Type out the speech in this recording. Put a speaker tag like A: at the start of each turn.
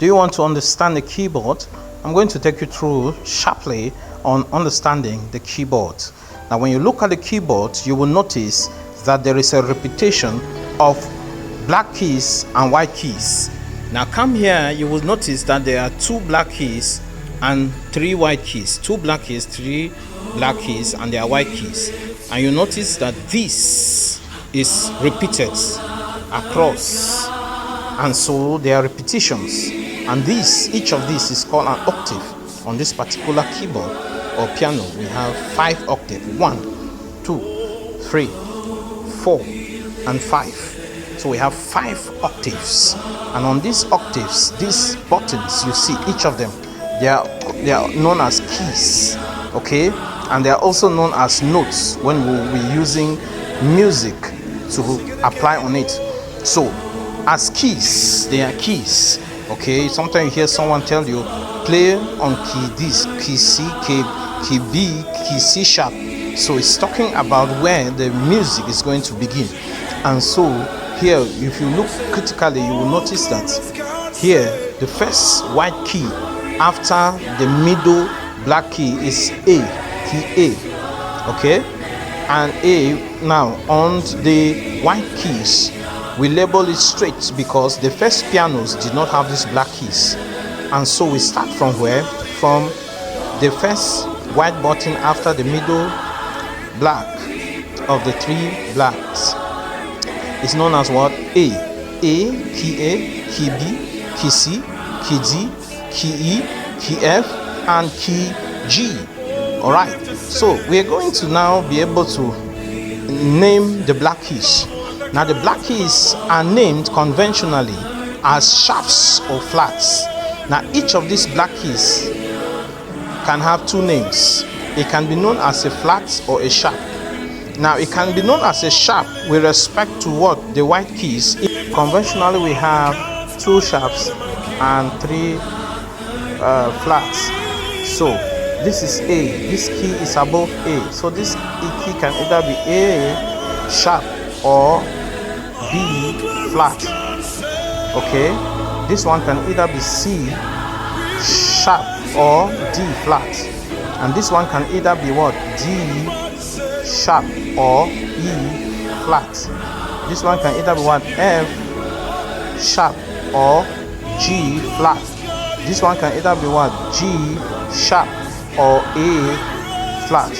A: Do you want to understand the keyboard? I'm going to take you through sharply on understanding the keyboard. Now, when you look at the keyboard, you will notice that there is a repetition of black keys and white keys. Now come here, you will notice that there are 2 black keys and 3 white keys. 2 black keys, 3 black keys, and there are white keys. And you notice that this is repeated across, and so there are repetitions. And each of these is called an octave. On this particular keyboard or piano, we have 5 octaves: 1, 2, 3, 4, and 5. So we have 5 octaves, and on these octaves, these buttons you see, each of them, they are known as keys, okay, and they are also known as notes when we'll be using music to apply on it. So as keys, they are keys, okay. Sometimes you hear someone tell you play on key this, key C, key B, key C sharp. So it's talking about where the music is going to begin. And so here, if you look critically, you will notice that here the first white key after the middle black key is A, key A, okay. And A, now on the white keys, we label it straight because the first pianos did not have these black keys. And so we start from where? From the first white button after the middle black of the 3 blacks. It's known as what? A, key A, key B, key C, key D, key E, key F, and key G. Alright, so we're going to now be able to name the black keys. Now the black keys are named conventionally as sharps or flats. Now each of these black keys can have 2 names. It can be known as a flat or a sharp. Now it can be known as a sharp with respect to what? The white keys. Conventionally we have 2 sharps and 3 flats. So this is A. This key is above A. So this key can either be A sharp or B flat. Okay. This one can either be C sharp or D flat. And this one can either be what? D sharp or E flat. This one can either be what? F sharp or G flat. This one can either be what? G sharp or A flat.